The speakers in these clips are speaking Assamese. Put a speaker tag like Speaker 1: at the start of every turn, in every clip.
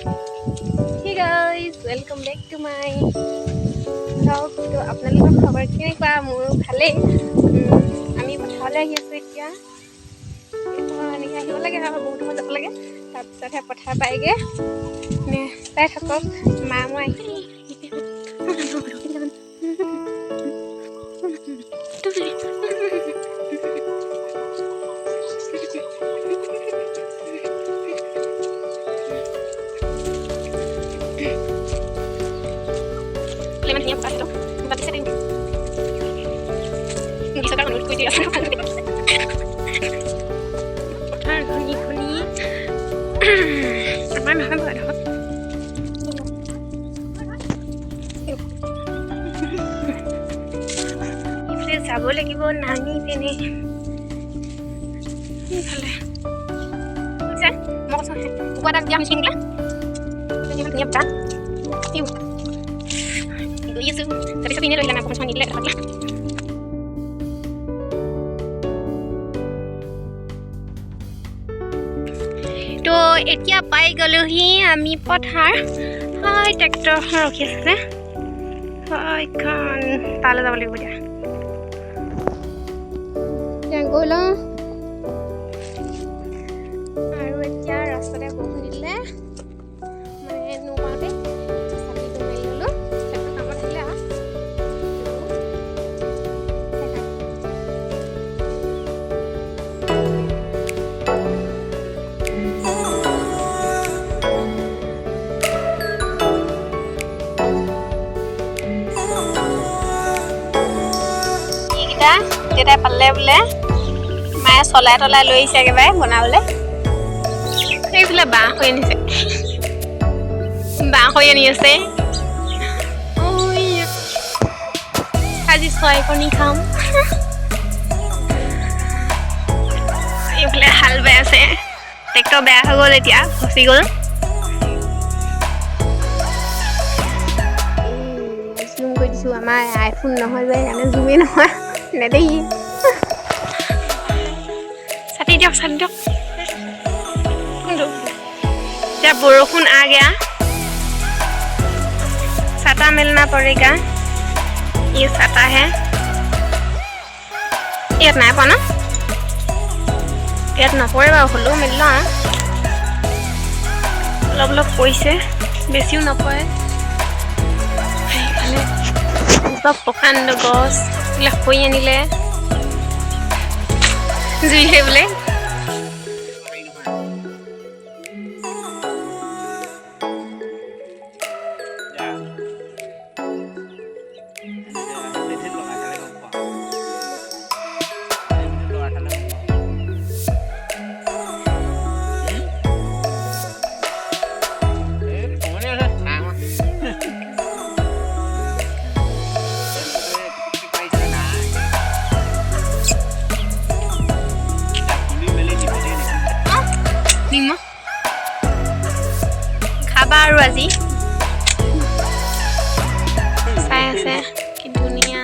Speaker 1: Hey guys, welcome back to my vlog. তো আপোনালোকৰ খবৰ কেনেকুৱা? মোৰ ভালেই। আমি পথাৰলৈ আহি আছোঁ এতিয়া। এনেকৈ আহিব লাগে আৰু বহুত সময় যাব লাগে। তাৰপিছতহে পথাৰ পায়গৈ। চাই থাকক, মা মই আহি Ini apa itu? Bukan sering. Bisa kan menurutku itu ya. Kotor kuni. Mana apa ada? Ini যাব লাগিব নানি পিনে। ইফালে। বুজিছে? মই কৈছোঁ কুকুৰা এটা দিয়া হৈছে নেকি? Ini apa? Iu. Iya sih, tapi ini loh ilan aku masih nilai dapat lah. To এতিয়া পাই গলোহি আমি পথাৰ হয় ট্ৰেক্টৰ ৰখি আছে হয় খান তালে যাব লাগিব দিয়া গ'ল আৰু এতিয়া ৰাস্তাতে বৰষুণ দিলে মানে নোপাওঁতে ছাতিটো মাৰি ল'লোঁ দেউতাই পালে বোলে মায়ে চলাই তলাই লৈ আহিছে একেবাৰে বনাবলৈ সেইফালে বাঁহ হৈ আনিছে আজি চৰাই কণী খাম এইফালে হাল বাই আছে ট্ৰেক্টৰ বেয়া হৈ গ'ল এতিয়া ফচি গ'ল জুম কৰি দিছোঁ আমাৰ আইফোন নহয় যে সেইকাৰণে জুমেই নহয় নেদেখি ছাতি দিয়ক এতিয়া বৰষুণ आ गया छाता मिलना पड़ेगा ये छाता है ইয়াত নাই পোৱা ন ইয়াত নপৰে বাৰু হ'লেও মিল ন অলপ অলপ পৰিছে বেছিও নপৰে সেইফালে চব প্ৰকাণ্ড গছ এইবিলাক হৈ আনিলে জুইলে বোলে খাবা আৰু আজি চাই আছে কি ধুনীয়া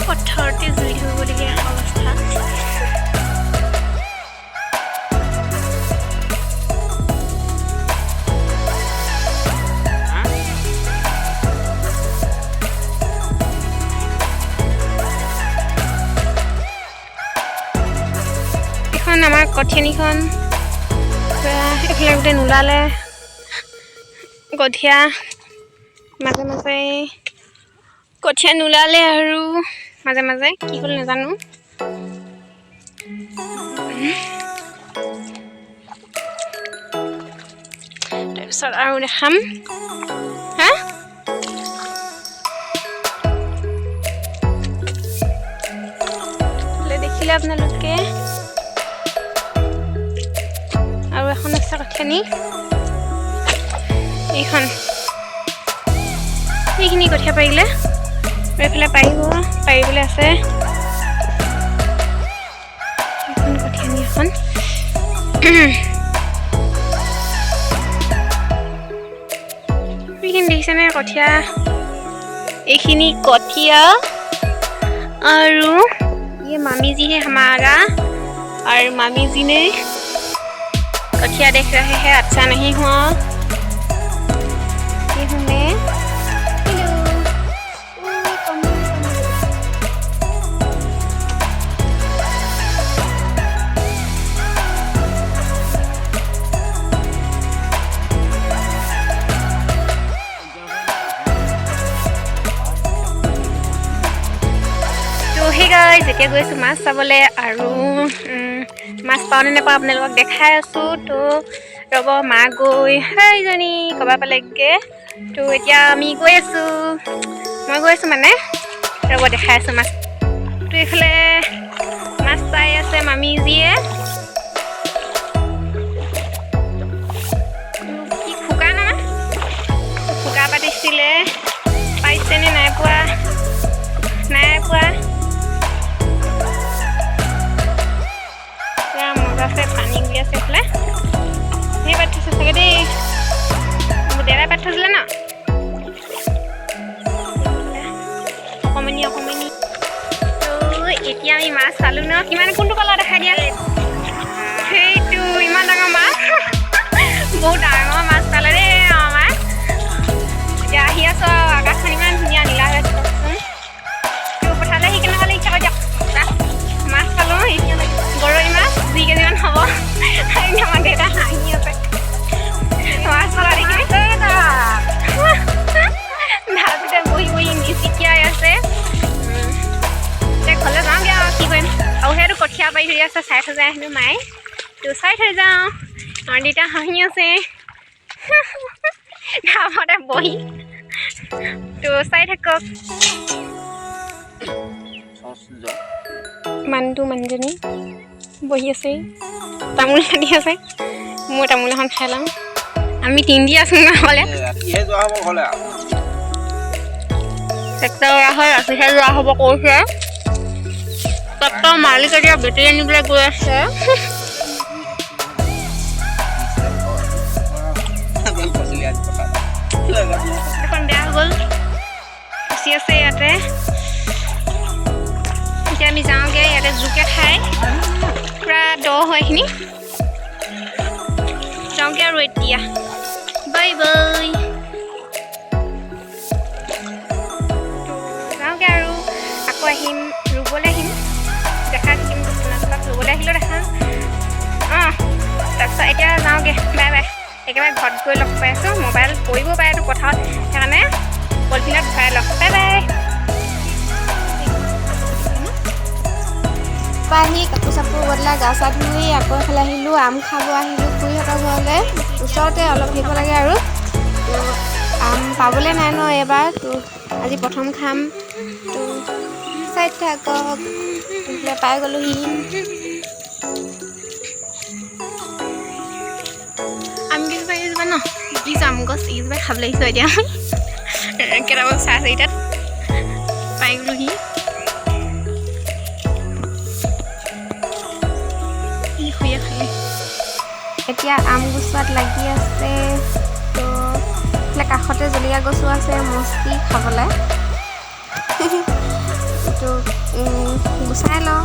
Speaker 1: পথাৰতে জুই ধৰিবলগীয়া অৱস্থা আমাৰ কঠিয়ানিখন এইফালে গোটেই নোলালে কঠীয়া মাজে মাজে কঠীয়া নোলালে আৰু মাজে মাজে কি হ'ল নাজানো তাৰপিছত আৰু দেখাম হা দেখিলে আপোনালোকে আৰু এখন আছে কঠিয়ানি এইখন এইখিনি কঠীয়া পাৰিলে এইফালে পাৰিবলৈ আছে এখন কঠিয়ানি এখন এইখিনি এইখিনি দেখিছেনে কঠীয়া? এইখিনি कठिया और ये मामी जी है हमारा और मामी जी ने कठिया देख रहे हैं अच्छा नहीं हुआ। ये हूँ मैं। गाइस এতিয়া গৈ আছো মাছ চাবলে আৰু মাছ পাওনে নাপাওঁ আপোনালোকক দেখাই আছো। তো ৰ'ব মা গৈ সেইজনী কবা পালেগে। তো এতিয়া আমি গৈ আছো, মই গৈ আছো মানে ৰ'ব দেখাই আছো মাছ। তো এইফালে মাছ চাই আছে মামী জীয়ে। কি ফুকা না ফুকা পাতিছিলে, পাইছেনে নাই পোৱা? নাই পোৱা। পানী উলি আছে এইফালে সেই পাত থৈছে চাগে দেই, মোৰ দেৰাই পাত থৈছিলে ন অকমানি অকমানি। তো এতিয়া আমি মাছ চালো ন, কিমান কোনটো কালাৰ দেখাই দিয়া? সেইটো ইমান ডাঙৰ মাছ, বহুত ডাঙৰ মাছ পালে দেই আমাৰ মাছ। এতিয়া আহি আছো, আকাশখন ইমান ধুনীয়া নীলা হৈ আছে। তো পথাৰলৈ আহি কেনেকুৱা লাগিছে আকৌ দিয়ক। মাছ পালো গৰৈ মাছ 2 কেজিমান হ'ব। আমাৰ দেউতা হাঁহি আছে মাছ পালা দেখি, ঢালটোতে বহি বহি নিচিকিয়াই আছে। এতিয়া ঘৰলৈ যাওঁগৈ আৰু কি কৰিম। আৰু সেইটো কঠীয়া পাৰি থৈ আছে, চাই থৈ যায় সেইটো মায়ে। তো চাই থৈ যাওঁ, আমাৰ দেউতা হাঁহি আছে ঢাপতে বহি। তো চাই থাকক। মানুহজনী বহি আছে, তামোল কাটি আছে। মই তামোল এখন খাই লওঁ। আমি তিনদি আছো নহ'লে ট্ৰেক্টৰ হয়, ৰাতিহে যোৱা হ'ব কৈছে। ট্ৰেক্টৰ মালিক এতিয়া বেটেৰী আনিবলৈ গৈ আছে। এখন বেয়া হৈ গ'ল, ফচি আছে ইয়াতে। এতিয়া আমি যাওঁগৈ, ইয়াতে জোকে খাই পুৰা দ হয় এইখিনি। যাওঁগৈ আৰু এতিয়া, বাই বাই। যাওঁগৈ আৰু আকৌ আহিম, ৰুবলৈ আহিম, দেখাই থাকিম আপোনালোকক। ৰুবলৈ আহিলেও দেখাম। তাৰপিছত এতিয়া যাওঁগৈ, বাই বাই। একেবাৰে ঘৰত গৈ লগ পাই আছোঁ। মোবাইল পৰিব পাৰে এইটো পথাৰত, সেইকাৰণে পলিথিনত ভৰাই লওক। Bye bye.
Speaker 2: আহি কাপোৰ চাপোৰ বদলাই গা চা ধুই আকৌ এফালে আহিলোঁ, আম খাব আহিলোঁ খুৰীহঁতৰ ঘৰলৈ। ওচৰতে অলপ আহিব লাগে আৰু। তো আম পাবলৈ নাই ন এইবাৰ, তো আজি প্ৰথম খাম। তো চাই থাকক, এইফালে পাই গ'লোহি।
Speaker 1: আম কেইজোপা এইজোপা ন, দেখিছোঁ আম গছ এইজোপা খাবলৈ আহিছোঁ। এতিয়া কেইটামান 4:30 পাই গ'লোহি।
Speaker 2: এতিয়া আম গুচোৱাত লাগি আছে। তো এইফালে কাষতে জলকীয়া গছো আছে, মস্তি খাবলৈ। তো গুচাই লওঁ।